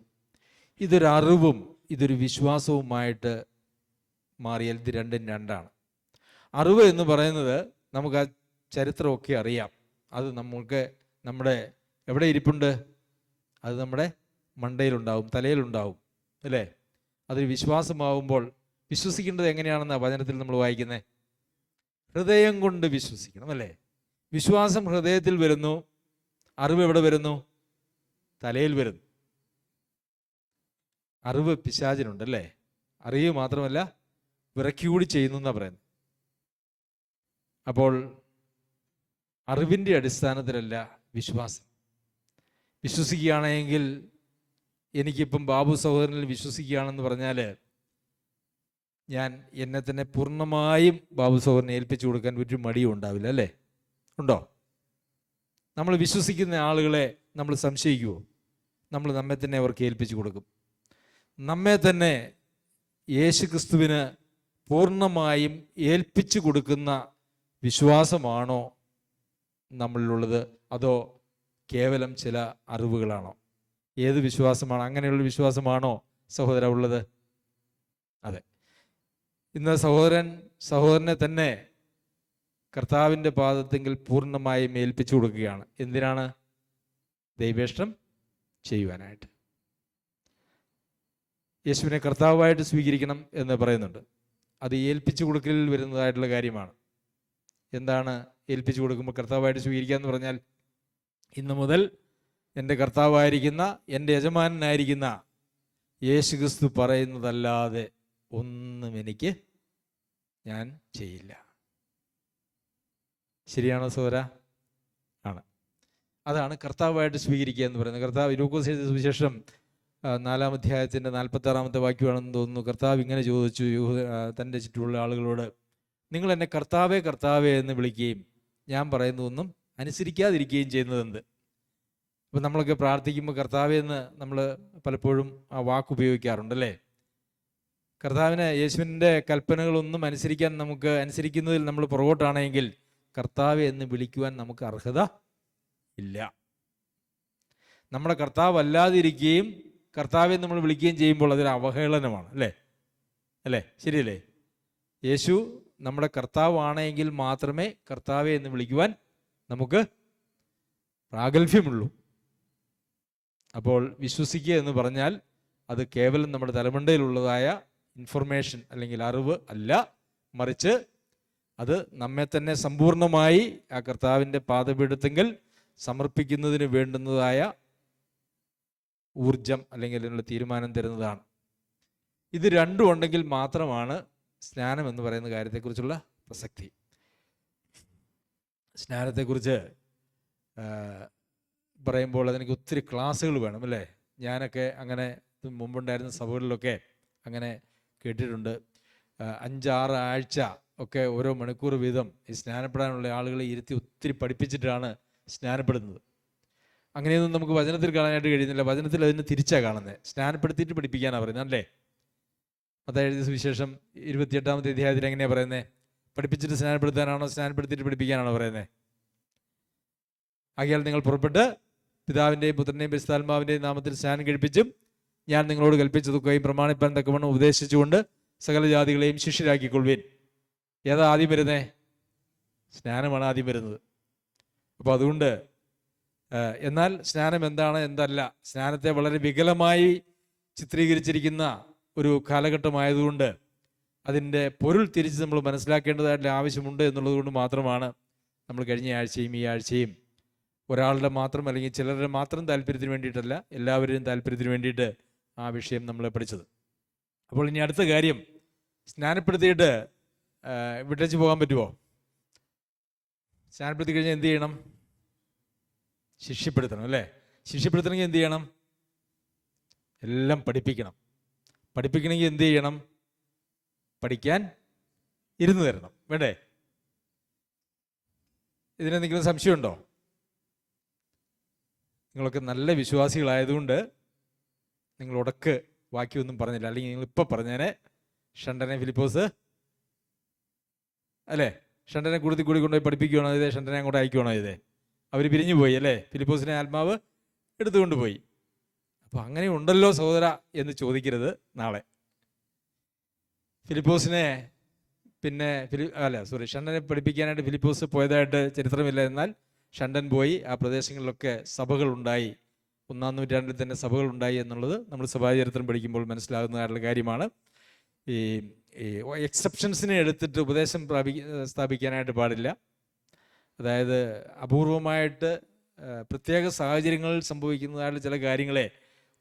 ഇതൊരു അറിവും ഇതൊരു വിശ്വാസവുമായിട്ട് മാറിയാൽ ഇത് രണ്ടും രണ്ടാണ്. അറിവ് എന്ന് പറയുന്നത് നമുക്ക് ആ ചരിത്രമൊക്കെ അറിയാം, അത് നമുക്ക് നമ്മുടെ എവിടെ ഇരിപ്പുണ്ട്? അത് നമ്മുടെ മണ്ടയിലുണ്ടാവും, തലയിലുണ്ടാവും, അല്ലേ? അതൊരു വിശ്വാസമാവുമ്പോൾ വിശ്വസിക്കേണ്ടത് എങ്ങനെയാണെന്നാണ് വചനത്തിൽ നമ്മൾ വായിക്കുന്നത്? ഹൃദയം കൊണ്ട് വിശ്വസിക്കണം, അല്ലേ? വിശ്വാസം ഹൃദയത്തിൽ വരുന്നു, അറിവ് എവിടെ വരുന്നു? തലയിൽ വരുന്നു. അറിവ് പിശാചിനുണ്ടല്ലേ? അറിയുക മാത്രമല്ല വിറയ്ക്കുകൂടി ചെയ്യുന്നു എന്നാണ് പറയുന്നത്. അപ്പോൾ അറിവിൻ്റെ അടിസ്ഥാനത്തിലല്ല വിശ്വാസം. വിശ്വസിക്കുകയാണെങ്കിൽ, എനിക്കിപ്പം ബാബു സഹോദരനിൽ വിശ്വസിക്കുകയാണെന്ന് പറഞ്ഞാൽ ഞാൻ എന്നെ തന്നെ പൂർണ്ണമായും ബാബു സഹോദരനെ ഏൽപ്പിച്ചു കൊടുക്കാൻ ഒരു മടിയും ഉണ്ടാവില്ല, അല്ലേ? ഉണ്ടോ? നമ്മൾ വിശ്വസിക്കുന്ന ആളുകളെ നമ്മൾ സംശയിക്കുമോ? നമ്മൾ നമ്മെ തന്നെ അവർക്ക് ഏൽപ്പിച്ചു കൊടുക്കും. നമ്മെ തന്നെ യേശുക്രിസ്തുവിന് പൂർണ്ണമായും ഏൽപ്പിച്ചു കൊടുക്കുന്ന വിശ്വാസമാണോ നമ്മളിലുള്ളത്? അതോ കേവലം ചില അറിവുകളാണോ? ഏത് വിശ്വാസമാണ്? അങ്ങനെയുള്ള വിശ്വാസമാണോ സഹോദര ഉള്ളത്? അതെ. ഇന്ന് സഹോദരനെ തന്നെ കർത്താവിൻ്റെ പാദത്തെങ്കിൽ പൂർണ്ണമായും ഏൽപ്പിച്ചു കൊടുക്കുകയാണ്. എന്തിനാണ്? ദൈവേഷ്ടം ചെയ്യുവാനായിട്ട്. യേശുവിനെ കർത്താവായിട്ട് സ്വീകരിക്കണം എന്ന് പറയുന്നുണ്ട്. അത് ഏൽപ്പിച്ചു കൊടുക്കലിൽ വരുന്നതായിട്ടുള്ള കാര്യമാണ്. എന്താണ് ഏൽപ്പിച്ചു കൊടുക്കുമ്പോൾ കർത്താവായിട്ട് സ്വീകരിക്കുക എന്ന് പറഞ്ഞാൽ? ഇന്നു മുതൽ എൻ്റെ കർത്താവായിരിക്കുന്ന, എൻ്റെ യജമാനനായിരിക്കുന്ന യേശുക്രിസ്തു പറയുന്നതല്ലാതെ ഒന്നും എനിക്ക് ഞാൻ ചെയ്യില്ല. ശരിയാണോ സഹോദര? ആണ്. അതാണ് കർത്താവായിട്ട് സ്വീകരിക്കുക എന്ന് പറയുന്നത്. കർത്താവ് ലൂക്കോസ് എഴുതിയ സുവിശേഷം 4-ാം അധ്യായത്തിൻ്റെ 46-ാമത്തെ വാക്യമാണെന്ന് തോന്നുന്നു. കർത്താവ് ഇങ്ങനെ ചോദിച്ചു തൻ്റെ ചുറ്റുമുള്ള ആളുകളോട്, നിങ്ങൾ എന്നെ കർത്താവേ കർത്താവേ എന്ന് വിളിക്കുകയും ഞാൻ പറയുന്നതൊന്നും അനുസരിക്കാതിരിക്കുകയും ചെയ്യുന്നതെന്ത്? ഇപ്പം നമ്മളൊക്കെ പ്രാർത്ഥിക്കുമ്പോൾ കർത്താവേ എന്ന് നമ്മൾ പലപ്പോഴും ആ വാക്ക് ഉപയോഗിക്കാറുണ്ടല്ലേ? കർത്താവിന്, യേശുവിൻ്റെ കൽപ്പനകളൊന്നും അനുസരിക്കുന്നതിൽ നമ്മൾ പുറകോട്ടാണെങ്കിൽ കർത്താവേ എന്ന് വിളിക്കുവാൻ നമുക്ക് അർഹത ഇല്ല. നമ്മുടെ കർത്താവ് അല്ലാതിരിക്കുകയും കർത്താവെ നമ്മൾ വിളിക്കുകയും ചെയ്യുമ്പോൾ അതൊരു അവഹേളനമാണ്, അല്ലേ? ശരിയല്ലേ? യേശു നമ്മുടെ കർത്താവാണെങ്കിൽ മാത്രമേ കർത്താവെ എന്ന് വിളിക്കുവാൻ നമുക്ക് പ്രാഗൽഭ്യമുള്ളൂ. അപ്പോൾ വിശ്വസിക്കുക എന്ന് പറഞ്ഞാൽ അത് കേവലം നമ്മുടെ തലമണ്ടയിലുള്ളതായ ഇൻഫർമേഷൻ അല്ലെങ്കിൽ അറിവ് അല്ല, മറിച്ച് അത് നമ്മെ തന്നെ സമ്പൂർണമായി ആ കർത്താവിൻ്റെ പാദപീഠത്തിങ്കൽ സമർപ്പിക്കുന്നതിന് വേണ്ടുന്നതായ ഊർജം അല്ലെങ്കിൽ അതിനുള്ള തീരുമാനം തരുന്നതാണ്. ഇത് രണ്ടും ഉണ്ടെങ്കിൽ മാത്രമാണ് സ്നാനം എന്ന് പറയുന്ന കാര്യത്തെക്കുറിച്ചുള്ള പ്രസക്തി. സ്നാനത്തെക്കുറിച്ച് പറയുമ്പോൾ അതിനൊക്കെ ഒത്തിരി ക്ലാസ്സുകൾ വേണം, അല്ലേ? ഞാനൊക്കെ അങ്ങനെ മുമ്പുണ്ടായിരുന്ന സഭകളിലൊക്കെ അങ്ങനെ കേട്ടിട്ടുണ്ട്. 5-6 ആഴ്ച ഒക്കെ ഓരോ മണിക്കൂർ വീതം ഈ സ്നാനപ്പെടാനുള്ള ആളുകളെ ഇരുത്തി ഒത്തിരി പഠിപ്പിച്ചിട്ടാണ് സ്നാനപ്പെടുന്നത്. അങ്ങനെയൊന്നും നമുക്ക് വചനത്തിൽ കാണാനായിട്ട് കഴിയുന്നില്ല. വചനത്തിൽ അതിന് തിരിച്ചാണ് കാണുന്നത്. സ്നാനപ്പെടുത്തിയിട്ട് പഠിപ്പിക്കാനാണ് പറയുന്നത്, അല്ലേ? മത്തായി എഴുതിയ സുവിശേഷം 28-ാമത്തെ അധ്യായത്തിൽ എങ്ങനെയാണ് പറയുന്നത്? പഠിപ്പിച്ചിട്ട് സ്നാനപ്പെടുത്താനാണോ സ്നാനപ്പെടുത്തിയിട്ട് പഠിപ്പിക്കാനാണോ പറയുന്നത്? ആകയാൽ നിങ്ങൾ പുറപ്പെട്ട് പിതാവിൻ്റെയും പുത്രൻ്റെയും പരിശുദ്ധാത്മാവിൻ്റെയും നാമത്തിൽ സ്നാനം കഴിപ്പിച്ചും ഞാൻ നിങ്ങളോട് കൽപ്പിച്ചതൊക്കെയും പ്രമാണിപ്പാൻ തക്കവണ്ണം ഉപദേശിച്ചുകൊണ്ട് സകല ജാതികളെയും ശിഷ്യരാക്കിക്കൊള്ളുവിൻ. ഏതാ ആദ്യം വരുന്നേ? സ്നാനമാണ് ആദ്യം വരുന്നത്. അപ്പോൾ അതുകൊണ്ട് എന്നാൽ സ്നാനം എന്താണ് എന്തല്ല, സ്നാനത്തെ വളരെ വികലമായി ചിത്രീകരിച്ചിരിക്കുന്ന ഒരു കാലഘട്ടമായതുകൊണ്ട് അതിൻ്റെ പൊരുൾ തിരിച്ച് നമ്മൾ മനസ്സിലാക്കേണ്ടതായിട്ടുള്ള ആവശ്യമുണ്ട് എന്നുള്ളത് കൊണ്ട് മാത്രമാണ് നമ്മൾ കഴിഞ്ഞ ആഴ്ചയും ഈ ആഴ്ചയും ഒരാളുടെ മാത്രം അല്ലെങ്കിൽ ചിലരുടെ മാത്രം താല്പര്യത്തിന് വേണ്ടിയിട്ടല്ല, എല്ലാവരുടെയും താല്പര്യത്തിന് വേണ്ടിയിട്ട് ആ വിഷയം നമ്മൾ പഠിച്ചത്. അപ്പോൾ ഇനി അടുത്ത കാര്യം, സ്നാനപ്പെടുത്തിയിട്ട് വിട്ടേച്ച് പോകാൻ പറ്റുമോ? സ്നാനപ്പെടുത്തി കഴിഞ്ഞാൽ എന്ത് ചെയ്യണം? ശിഷ്യപ്പെടുത്തണം, അല്ലേ? ശിഷ്യപ്പെടുത്തണമെങ്കിൽ എന്ത് ചെയ്യണം? എല്ലാം പഠിപ്പിക്കണം. പഠിപ്പിക്കണമെങ്കിൽ എന്ത് ചെയ്യണം? പഠിക്കാൻ ഇരുന്ന് തരണം, വേണ്ടേ? ഇതിനെന്തെങ്കിലും സംശയമുണ്ടോ? നിങ്ങളൊക്കെ നല്ല വിശ്വാസികളായതുകൊണ്ട് നിങ്ങളൊടക്ക് ബാക്കിയൊന്നും പറഞ്ഞില്ല. അല്ലെങ്കിൽ നിങ്ങളിപ്പോൾ പറഞ്ഞേനെ ഷണ്ടനെ ഫിലിപ്പോസ്, അല്ലേ? ഷണ്ടനെ കൂടി കൊണ്ടുപോയി പഠിപ്പിക്കുകയാണോ ഇതേ? ഷണ്ടനെ അങ്ങോട്ട് അയക്കുകയാണോ ഇതേ? അവർ പിരിഞ്ഞു പോയി, അല്ലേ? ഫിലിപ്പോസിനെ ആത്മാവ് എടുത്തുകൊണ്ട് പോയി. അപ്പോൾ അങ്ങനെ ഉണ്ടല്ലോ സഹോദര എന്ന് ചോദിക്കരുത് നാളെ. ഫിലിപ്പോസിനെ ഷണ്ടനെ പഠിപ്പിക്കാനായിട്ട് ഫിലിപ്പോസ് പോയതായിട്ട് ചരിത്രമില്ല. എന്നാൽ ഷണ്ടൻ പോയി ആ പ്രദേശങ്ങളിലൊക്കെ സഭകളുണ്ടായി. 1-ാം നൂറ്റാണ്ടിൽ തന്നെ സഭകളുണ്ടായി എന്നുള്ളത് നമ്മൾ സഭാചരിത്രം പഠിക്കുമ്പോൾ മനസ്സിലാകുന്നതായിട്ടുള്ള കാര്യമാണ്. ഈ എക്സെപ്ഷൻസിനെ എടുത്തിട്ട് ഉപദേശം സ്ഥാപിക്കാനായിട്ട് പാടില്ല. അതായത് അപൂർവമായിട്ട് പ്രത്യേക സാഹചര്യങ്ങളിൽ സംഭവിക്കുന്നതായിട്ടുള്ള ചില കാര്യങ്ങളെ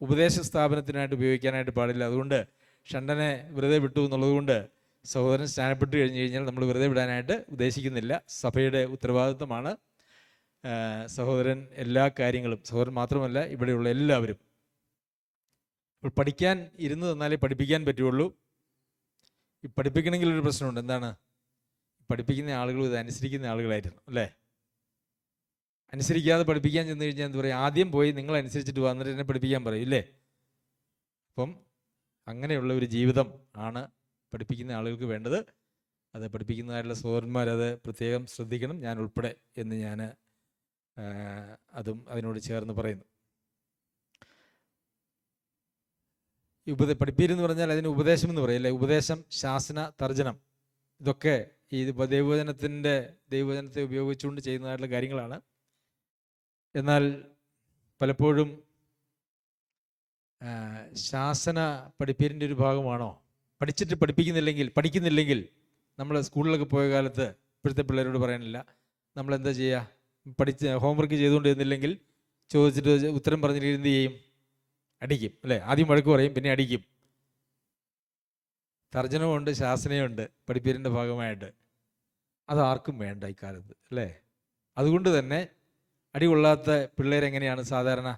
ഉപദേശ സ്ഥാപനത്തിനായിട്ട് ഉപയോഗിക്കാനായിട്ട് പാടില്ല. അതുകൊണ്ട് ഷണ്ടനെ വെറുതെ വിട്ടു എന്നുള്ളത് കൊണ്ട് സഹോദരൻ സ്നാനപ്പെട്ട് കഴിഞ്ഞ് കഴിഞ്ഞാൽ നമ്മൾ വെറുതെ വിടാനായിട്ട് ഉദ്ദേശിക്കുന്നില്ല. സഭയുടെ ഉത്തരവാദിത്വമാണ്. സഹോദരൻ എല്ലാ കാര്യങ്ങളും, സഹോദരൻ മാത്രമല്ല ഇവിടെയുള്ള എല്ലാവരും ഇപ്പോൾ പഠിക്കാൻ ഇരുന്ന് തന്നാലേ പഠിപ്പിക്കാൻ പറ്റുള്ളൂ. ഈ പഠിപ്പിക്കണമെങ്കിൽ ഒരു പ്രശ്നമുണ്ട്. എന്താണ്? പഠിപ്പിക്കുന്ന ആളുകൾ ഇത് അനുസരിക്കുന്ന ആളുകളായിരുന്നു, അല്ലേ? അനുസരിക്കാതെ പഠിപ്പിക്കാൻ ചെന്ന് കഴിഞ്ഞാൽ എന്താ പറയുക? ആദ്യം പോയി നിങ്ങൾ അനുസരിച്ചിട്ട് വന്നിട്ട് എന്നെ പഠിപ്പിക്കാൻ പറയും, ഇല്ലേ? അപ്പം അങ്ങനെയുള്ള ഒരു ജീവിതം ആണ് പഠിപ്പിക്കുന്ന ആളുകൾക്ക് വേണ്ടത്. അത് പഠിപ്പിക്കുന്നതായിട്ടുള്ള സഹോദരന്മാരത് പ്രത്യേകം ശ്രദ്ധിക്കണം, ഞാൻ ഉൾപ്പെടെ എന്ന് ഞാൻ അതും അതിനോട് ചേർന്ന് പറയുന്നു. പഠിപ്പീരെന്ന് പറഞ്ഞാൽ അതിന് ഉപദേശം എന്ന് പറയില്ലേ? ഉപദേശം, ശാസന, തർജ്ജനം, ഇതൊക്കെ ഈ ദൈവവചനത്തെ ഉപയോഗിച്ചുകൊണ്ട് ചെയ്യുന്നതായിട്ടുള്ള കാര്യങ്ങളാണ്. എന്നാൽ പലപ്പോഴും ശാസന പഠിപ്പീരിൻ്റെ ഒരു ഭാഗമാണോ? പഠിക്കുന്നില്ലെങ്കിൽ നമ്മൾ സ്കൂളിലൊക്കെ പോയ കാലത്ത് ഇപ്പോഴത്തെ പിള്ളേരോട് പറയാനില്ല, നമ്മളെന്താ ചെയ്യുക? ഹോംവർക്ക് ചെയ്തുകൊണ്ടിരുന്നില്ലെങ്കിൽ ചോദിച്ചിട്ട് ഉത്തരം പറഞ്ഞിട്ട് എന്ത് ചെയ്യും? അടിക്കും, അല്ലേ? ആദ്യം വഴക്ക് പറയും, പിന്നെ അടിക്കും. തർജ്ജനമുണ്ട്, ശാസനയുണ്ട് പഠിപ്പീരിൻ്റെ ഭാഗമായിട്ട്. അതാർക്കും വേണ്ട ഇക്കാലത്ത്, അല്ലേ? അതുകൊണ്ട് തന്നെ അടി കൊള്ളാത്ത പിള്ളേരെങ്ങനെയാണ് സാധാരണ?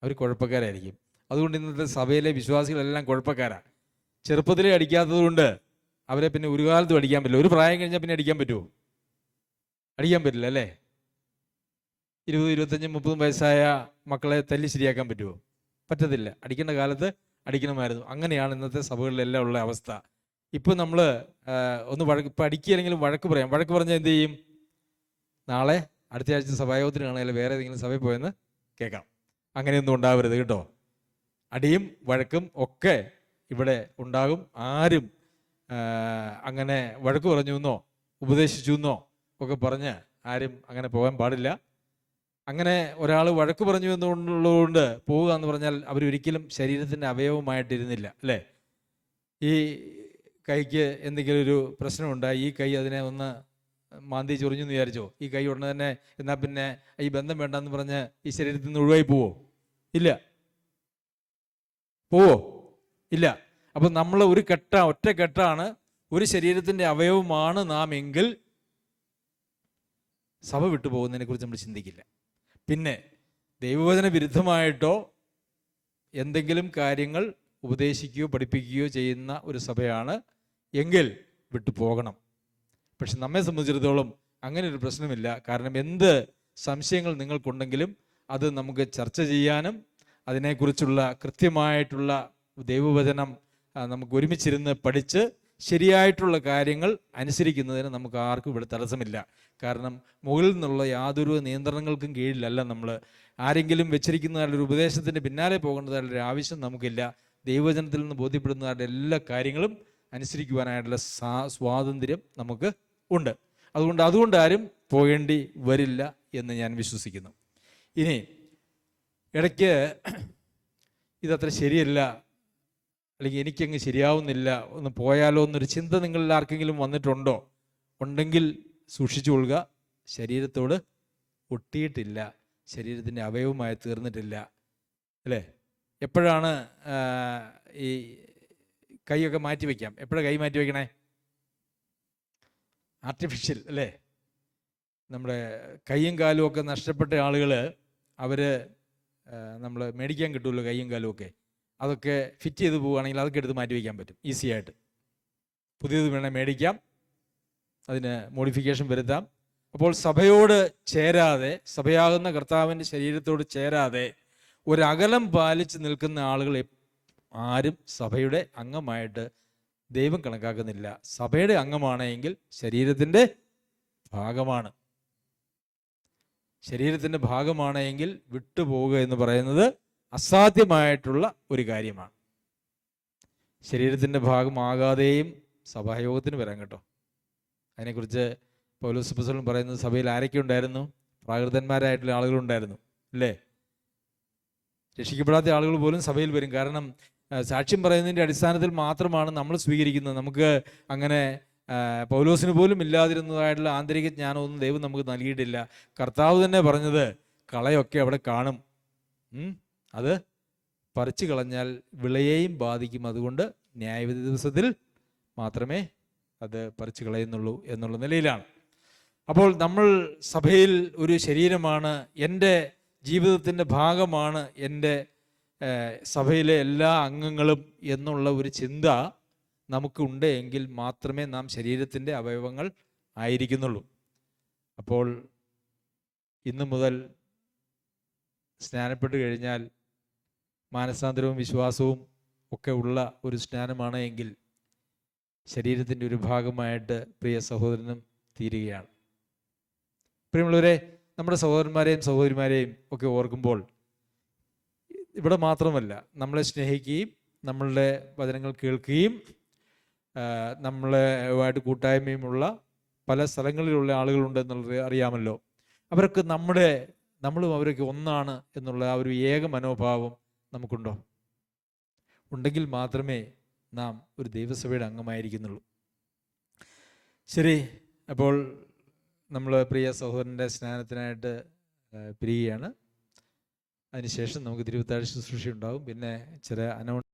അവർ കുഴപ്പക്കാരായിരിക്കും. അതുകൊണ്ട് ഇന്നത്തെ സഭയിലെ വിശ്വാസികളെല്ലാം കുഴപ്പക്കാരാണ്. ചെറുപ്പത്തിലേ അടിക്കാത്തത് കൊണ്ട് അവരെ പിന്നെ ഒരു കാലത്തും അടിക്കാൻ പറ്റില്ല. ഒരു പ്രായം കഴിഞ്ഞാൽ പിന്നെ അടിക്കാൻ പറ്റുമോ? അടിക്കാൻ പറ്റില്ല, അല്ലേ? 20, 25, 30 വയസ്സായ മക്കളെ തല്ലി ശരിയാക്കാൻ പറ്റുമോ? പറ്റത്തില്ല. അടിക്കേണ്ട കാലത്ത് അടിക്കണമായിരുന്നു. അങ്ങനെയാണ് ഇന്നത്തെ സഭകളിലെല്ലാം ഉള്ള അവസ്ഥ. ഇപ്പം നമ്മൾ ഇപ്പം അടിക്കുകയാണെങ്കിലും വഴക്ക് പറയാം. വഴക്ക് പറഞ്ഞാൽ എന്ത് ചെയ്യും? നാളെ അടുത്ത ആഴ്ച സഭായോഗത്തിന് കാണുകയല്ല വേറെ ഏതെങ്കിലും സഭയിൽ പോയെന്ന് കേൾക്കാം. അങ്ങനെയൊന്നും ഉണ്ടാവരുത് കേട്ടോ. അടിയും വഴക്കും ഒക്കെ ഇവിടെ ഉണ്ടാകും. ആരും അങ്ങനെ വഴക്ക് പറഞ്ഞു എന്നോ ഉപദേശിച്ചു എന്നോ ഒക്കെ പറഞ്ഞ് ആരും അങ്ങനെ പോകാൻ പാടില്ല. അങ്ങനെ ഒരാൾ വഴക്ക് പറഞ്ഞു എന്നുള്ളതുകൊണ്ട് പോവുക എന്ന് പറഞ്ഞാൽ അവരൊരിക്കലും ശരീരത്തിൻ്റെ അവയവമായിട്ടിരുന്നില്ല, അല്ലേ? ഈ കൈക്ക് എന്തെങ്കിലും ഒരു പ്രശ്നമുണ്ടായി, ഈ കൈ അതിനെ ഒന്ന് മാന്തി ചൊറിഞ്ഞു എന്ന് വിചാരിച്ചോ, ഈ കൈ ഉടനെ തന്നെ എന്നാൽ പിന്നെ ഈ ബന്ധം വേണ്ടെന്ന് പറഞ്ഞ് ഈ ശരീരത്തിൽ നിന്ന് ഒഴിവായി പോവോ? ഇല്ല. പോവോ? ഇല്ല. അപ്പം നമ്മൾ ഒറ്റ കെട്ടാണ്, ഒരു ശരീരത്തിൻ്റെ അവയവമാണ് നാം എങ്കിൽ സഭ വിട്ടു പോകുന്നതിനെ കുറിച്ച് നമ്മൾ ചിന്തിക്കില്ല. പിന്നെ ദൈവവചന വിരുദ്ധമായിട്ടോ എന്തെങ്കിലും കാര്യങ്ങൾ ഉപദേശിക്കുകയോ പഠിപ്പിക്കുകയോ ചെയ്യുന്ന ഒരു സഭയാണ് എങ്കിൽ വിട്ടു പോകണം. പക്ഷെ നമ്മെ സംബന്ധിച്ചിടത്തോളം അങ്ങനെ ഒരു പ്രശ്നമില്ല. കാരണം എന്ത് സംശയങ്ങൾ നിങ്ങൾക്കുണ്ടെങ്കിലും അത് നമുക്ക് ചർച്ച ചെയ്യാനും അതിനെക്കുറിച്ചുള്ള കൃത്യമായിട്ടുള്ള ദൈവവചനം നമുക്ക് ഒരുമിച്ചിരുന്ന് പഠിച്ച് ശരിയായിട്ടുള്ള കാര്യങ്ങൾ അനുസരിക്കുന്നതിന് നമുക്ക് ആർക്കും ഇവിടെ തടസ്സമില്ല. കാരണം മുകളിൽ നിന്നുള്ള യാതൊരു നിയന്ത്രണങ്ങൾക്കും കീഴിലല്ല നമ്മൾ. ആരെങ്കിലും വെച്ചിരിക്കുന്നതായുള്ള ഒരു ഉപദേശത്തിൻ്റെ പിന്നാലെ പോകേണ്ടതായുള്ളൊരു ആവശ്യം നമുക്കില്ല. ദൈവവചനത്തിൽ നിന്ന് ബോധ്യപ്പെടുന്നതായിട്ടുള്ള എല്ലാ കാര്യങ്ങളും അനുസരിക്കുവാനായിട്ടുള്ള സ്വാതന്ത്ര്യം നമുക്ക് ഉണ്ട്. അതുകൊണ്ട് ആരും പോകേണ്ടി വരില്ല എന്ന് ഞാൻ വിശ്വസിക്കുന്നു. ഇനി ഇടയ്ക്ക് ഇതത്ര ശരിയല്ല, അല്ലെങ്കിൽ എനിക്കങ്ങ് ശരിയാവുന്നില്ല, ഒന്ന് പോയാലോ എന്നൊരു ചിന്ത നിങ്ങളിൽ ആർക്കെങ്കിലും വന്നിട്ടുണ്ടോ? ഉണ്ടെങ്കിൽ സൂക്ഷിച്ചുകൊള്ളുക. ശരീരത്തോട് ഒട്ടിയിട്ടില്ല, ശരീരത്തിൻ്റെ അവയവമായി തീർന്നിട്ടില്ല, അല്ലേ? എപ്പോഴാണ് ഈ കൈയൊക്കെ മാറ്റി വയ്ക്കാം? എപ്പോഴാണ് കൈ മാറ്റി വയ്ക്കണേ? ആർട്ടിഫിഷ്യൽ അല്ലേ? നമ്മുടെ കൈയും കാലും ഒക്കെ നഷ്ടപ്പെട്ട ആളുകൾ, അവർ നമ്മൾ മേടിക്കാൻ കിട്ടുമല്ലോ കൈയും കാലും ഒക്കെ, അതൊക്കെ ഫിറ്റ് ചെയ്ത് പോവുകയാണെങ്കിൽ അതൊക്കെ എടുത്ത് മാറ്റി വയ്ക്കാൻ പറ്റും ഈസി ആയിട്ട്. പുതിയത് വേണേൽ മേടിക്കാം, അതിന് മോഡിഫിക്കേഷൻ വരുത്താം. അപ്പോൾ സഭയോട് ചേരാതെ, സഭയാകുന്ന കർത്താവിൻ്റെ ശരീരത്തോട് ചേരാതെ ഒരകലം പാലിച്ച് നിൽക്കുന്ന ആളുകൾ ആരും സഭയുടെ അംഗമായിട്ട് ദൈവം കണക്കാക്കുന്നില്ല. സഭയുടെ അംഗമാണെങ്കിൽ ശരീരത്തിൻ്റെ ഭാഗമാണ്. ശരീരത്തിൻ്റെ ഭാഗമാണെങ്കിൽ വിട്ടുപോവുക എന്ന് പറയുന്നത് അസാധ്യമായിട്ടുള്ള ഒരു കാര്യമാണ്. ശരീരത്തിൻ്റെ ഭാഗമാകാതെയും സഭായോഗത്തിന് വരാൻ കേട്ടോ. അതിനെക്കുറിച്ച് പൗലോസ് അപ്പോസ്തലൻ പറയുന്നത് സഭയിൽ ആരൊക്കെ ഉണ്ടായിരുന്നു? പ്രാകൃതന്മാരായിട്ടുള്ള ആളുകളുണ്ടായിരുന്നു, അല്ലേ? രക്ഷിക്കപ്പെടാത്ത ആളുകൾ പോലും സഭയിൽ വരും. കാരണം സാക്ഷ്യം പറയുന്നതിൻ്റെ അടിസ്ഥാനത്തിൽ മാത്രമാണ് നമ്മൾ സ്വീകരിക്കുന്നത്. നമുക്ക് അങ്ങനെ പൗലോസിന് പോലും ഇല്ലാതിരുന്നതായിട്ടുള്ള ആന്തരിക ജ്ഞാനമൊന്നും ദൈവം നമുക്ക് നൽകിയിട്ടില്ല. കർത്താവ് തന്നെ പറഞ്ഞത് കളയൊക്കെ അവിടെ കാണും, അത് പറിച്ചു കളഞ്ഞാൽ വിളയെയും ബാധിക്കും, അതുകൊണ്ട് ന്യായവിധി ദിവസത്തിൽ മാത്രമേ അത് പറിച്ചു കളയുന്നുള്ളൂ എന്നുള്ള നിലയിലാണ്. അപ്പോൾ നമ്മൾ സഭയിൽ ഒരു ശരീരമാണ്, എൻ്റെ ജീവിതത്തിൻ്റെ ഭാഗമാണ് എൻ്റെ സഭയിലെ എല്ലാ അംഗങ്ങളും എന്നുള്ള ഒരു ചിന്ത നമുക്കുണ്ട് എങ്കിൽ മാത്രമേ നാം ശരീരത്തിൻ്റെ അവയവങ്ങൾ ആയിരിക്കുന്നുള്ളൂ. അപ്പോൾ ഇന്നു മുതൽ സ്നാനപ്പെട്ട് കഴിഞ്ഞാൽ മാനസാന്തരവും വിശ്വാസവും ഒക്കെ ഉള്ള ഒരു സ്നാനമാണ് എങ്കിൽ ശരീരത്തിൻ്റെ ഒരു ഭാഗമായിട്ട് പ്രിയ സഹോദരനും തീരുകയാണ്. പ്രിയമുള്ളവരെ, നമ്മുടെ സഹോദരന്മാരെയും സഹോദരിമാരെയും ഒക്കെ ഓർക്കുമ്പോൾ ഇവിടെ മാത്രമല്ല, നമ്മളെ സ്നേഹിക്കുകയും നമ്മളുടെ വചനങ്ങൾ കേൾക്കുകയും നമ്മളായിട്ട് കൂട്ടായ്മയുമുള്ള പല സ്ഥലങ്ങളിലുള്ള ആളുകളുണ്ട് എന്നുള്ളത് അറിയാമല്ലോ. അവരൊക്കെ നമ്മളും അവരൊക്കെ ഒന്നാണ് എന്നുള്ള ആ ഒരു ഏക മനോഭാവം നമുക്കുണ്ടോ? ഉണ്ടെങ്കിൽ മാത്രമേ നാം ഒരു ദൈവസഭയുടെ അംഗമായിരിക്കുന്നുള്ളൂ. ശരി, അപ്പോൾ നമ്മൾ പ്രിയ സഹോദരൻ്റെ സ്നാനത്തിനായിട്ട് പിരിയുകയാണ്. അതിനുശേഷം നമുക്ക് തിരുവത്താഴ ശുശ്രൂഷ ഉണ്ടാകും. പിന്നെ ചില